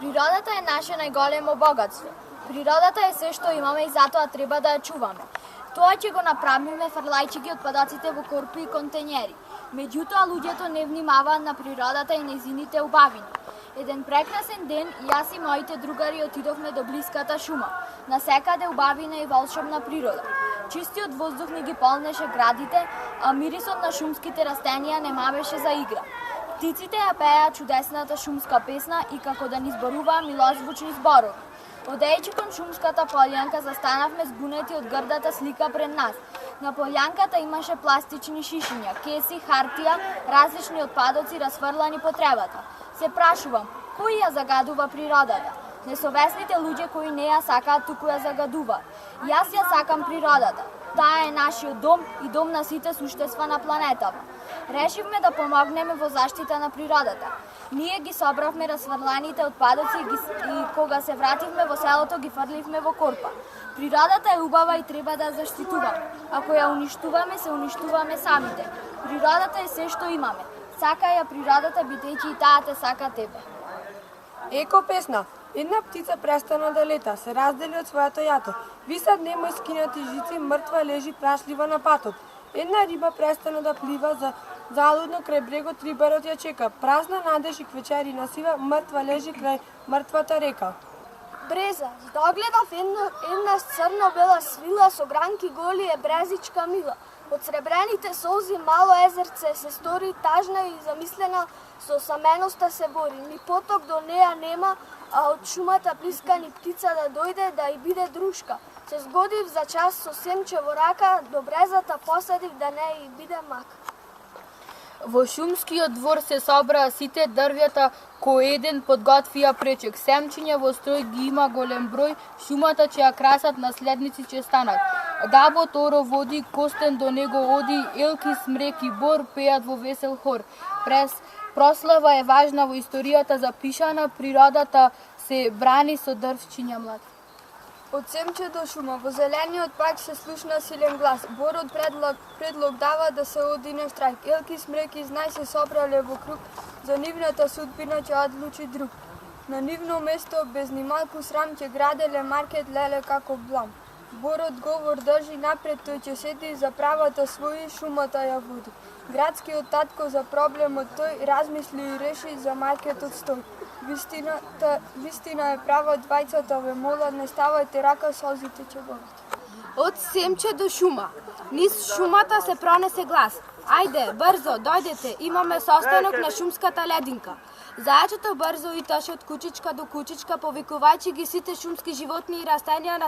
Природата е наше најголемо богатство. Природата е се што имаме и затоа треба да ја чуваме. Тоа ќе го направиме фрлајќи ги отпадоците во корпи и контењери. Меѓутоа луѓето не внимаваат на природата и нејзините убавини. Еден прекрасен ден јас и моите другари отидовме до блиската шума. Насекаде убавина и волшебна природа. Чистиот воздух ни ги полнеше градите, а мирисот на шумските растенија не мавеше за игра. Птиците ја пееа чудесната шумска песна и како да ни зборуваа милозвучни зборови. Одејќи кон шумската полјанка застанавме збунети од грдата слика пред нас. На полјанката имаше пластични шишиња, кеси, хартија, различни отпадоци расфрлани по тревата. Се прашувам, кој ја загадува природата? Несовесните луѓе кои не ја сакаат, туку ја загадуваат. Јас ја сакам природата. Таа е нашиот дом и дом на сите суштества на планетава. Решивме да помогнеме во заштита на природата. Ние ги собравме расфрланите отпадоци и кога се вративме во селото ги фрливме во корпа. Природата е убава и треба да ја заштитуваме. Ако ја уништуваме, се уништуваме самите. Природата е се што имаме. Сака ја природата, бидејќи и таа те сака тебе. Еко песна. Една птица престана да лета, се раздели од своето јато. Висат немој скинати жици, мртва лежи прашлива на патот. Една риба престана да плива, залудно крај брегот рибарот ја чека. Празна надеж и квечери на сива, мртва лежи крај мртвата река. Бреза, догледав една црно-бела свила со гранки голи е брезичка мила. Од сребрените солзи мало езерце се стори тажна и замислена, со саменоста се бори. Ни поток до неа нема, а од шумата плиска ни птица да дојде да и биде дружка. Се згодив за час со семче во рака, до брезата посадив да не и биде мак. Во шумскиот двор се собраа сите дрвјата кој еден подготвија пречек. Семчиња во строј ги има голем број, шумата ќе ја красат, наследници ќе станат. Дабот оро води, Костен до него оди, елки, смрек и бор пеат во весел хор. Прослава е важна во историјата запишана, природата се брани со дрвчиња млад. Од семче до шума, во зелениот парк се слушна силен глас. Борот предлог дава да се оди на штрајк. Елки, смреки, знај се собрале во круг, за нивната судбина ќе одлучи друг. На нивно место, без ни малку срам, ќе граделе маркет леле како блам. Борот говор држи напред, тој ќе седи за правата своји, шумата ја води. Градскиот татко за проблемот тој размисли и реши, за маркетот стои. Вистина е права, двајцата ве молат, не ставајте рака, солзите ќе горат. Од семче до шума. Низ шумата се пронесе глас. Ајде, брзо, дојдете, имаме состанок на шумската лединка. Зајачето брзо и тоше од кучичка до кучичка, повикувајќи ги сите шумски животни и растенија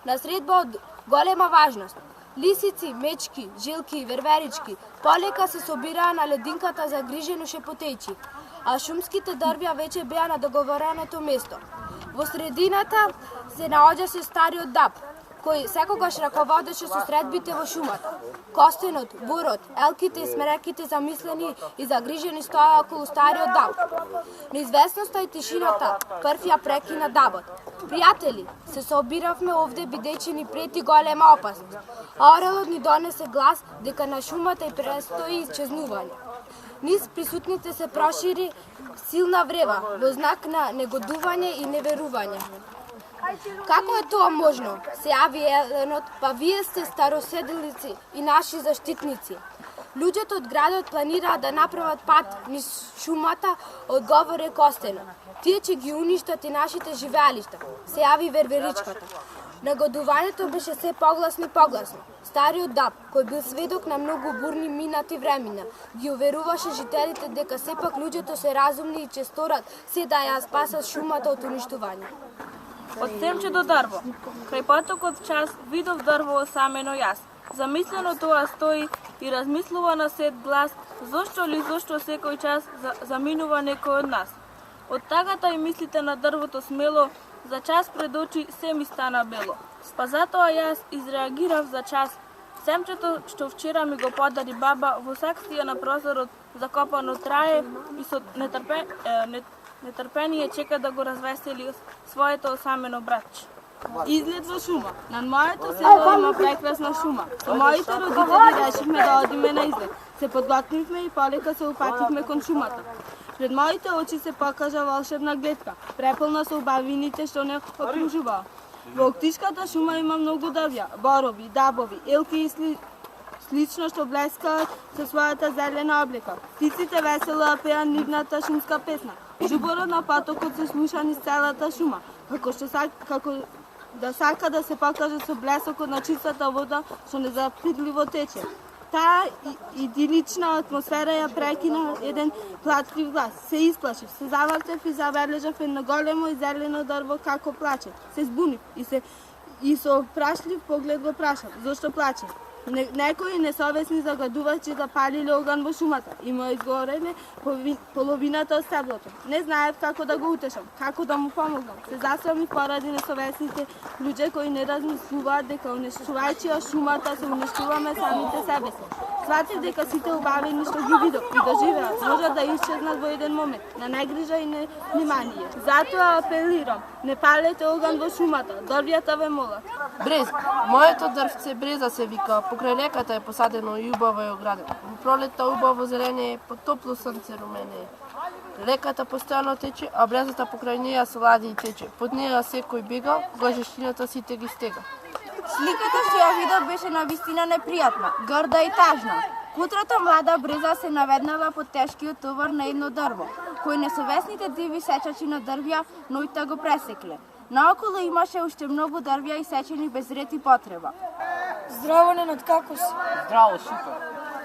на средба од голема важност. Лисици, мечки, жилки, верверички, полека се собираа на лединката загрижено шепотејќи, а шумските дрвја веќе беа на договореното место. Во средината се наоѓаше стариот даб, кој секогаш раководеше со средбите во шумата. Костенот, бурот, елките и смреките замислени и загрижени стоја околу стариот даб. Неизвестноста и тишината прв ја прекина дабот. Пријатели, се собиравме овде бидејќи ни прети голема опасност. Орелот ни донесе глас дека на шумата и престои исчезнување. Низ присутните се прошири силна врева, во знак на негодување и неверување. Како е тоа можно? Се јави Еленот, па вие сте староседелици и наши заштитници. Луѓето од градот планираа да направат пат низ шумата, одговоре Костенот. Тие ќе ги уништат и нашите живеалишта. Се јави верверичката. Нагодувањето беше се погласно и погласно. Стариот даб, кој бил сведок на многу бурни минати времена, ги уверуваше жителите дека сепак луѓето се разумни и ќе сторат се да ја спасат шумата од уништување. Од семче до дрво. Крај потокот час видов дрво осамено јас. Замислено тоа стои и размислува на сет глас, зошто секој час заминува некој од нас. Од тагата и мислите на дрвото смело, за час пред очи се ми стана бело. Па затоа јас изреагирав за час. Семчето што вчера ми го подари баба во сакстија на прозорот закопано трае и со нетрпение чека да го развесели своето осамено братче. Излет во шума. Над моето село има прекрасна шума. Со моите родители решивме да одиме на излет. Се подготвивме и полека се упативме кон шумата. Пред моите очи се покажа волшебна гледка, преполна со убавините што не окружуваа. Во Октишката шума има многу дрвја, борови, дабови, елки и слично што блескаат со својата зелена облека. Птиците весело пеат нивната шумска песна. Жуборот на потокот се слуша низ целата шума, како да сака да се покаже со блесокот на чистата вода што незапирливо тече. Таа идилична атмосфера ја прекина еден плачлив глас. Се исплашив, се завртев и забележав едно големо и зелено дрво како плаче. Се збунив и со прашлив поглед го прашав, зошто плаче. Некои несовесни загадувачи да палиле оган во шумата и му изгореле половината од стеблото. Не знаев како да го утешам, како да му помогнам. Се засрамив поради несовесните луѓе кои не размислуваат дека уништувајќи шумата се уништуваме самите себе си. Сватив дека сите убавени што ги видов и доживеат можат да исчезнат во еден момент, на негрижа и невнимание. Затоа апелирам, не палете оган во шумата, дрвјата ве молат. Брез, моето дрвце Бреза се вика, покрај реката е посадено и убаво е оградено. Во пролетта убаво зелене е, по топло сонце румене е. Реката постојано тече, а брезата покрај неја се лади и тече. Под неја секој бега, кога жештината сите ги стега. Сликата што ја видов беше навистина непријатна, горда и тажна. Утрото млада Бреза се наведнала под тешкиот товар на едно дрво, кој несовесните диви сечачи на дрвја нојта го пресекле. Наоколу имаше уште многу дрвја и сечени без ред и потреба. Здраво, Ненад, како си? Здраво, супер.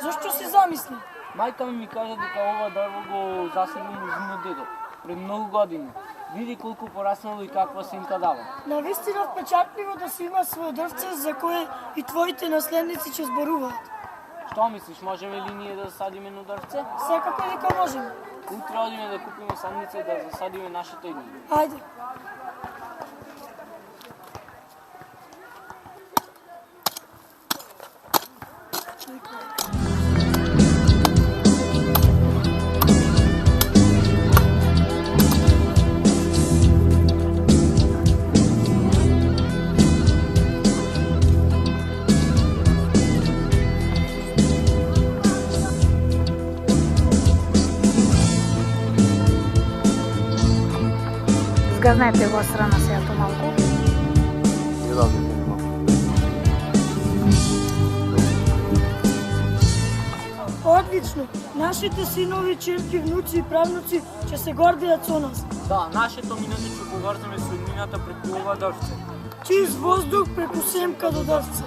Зошто си замисли? Мајка ми кажа дека ова дрво го засадил нејзиниот дедо пред многу години. Види колку пораснало и каква сенка дава. Навистина впечатливо да си има своје дрвце за кое и твоите наследници ќе зборуваат. Што мислиш, можеме ли ние да засадиме едно дрвце? Секако дека можеме. Утре одиме да купиме садница и да засадиме нашето едно. Ајде. Згрнете го страна сеато малку. Одлично. Нашите синови, черки, внуци и правнуци ќе се гордеат со нас. Да, нашето минато ќе го врземе со еднината преку ова дрвце. Чист воздух преку семка до дрвце.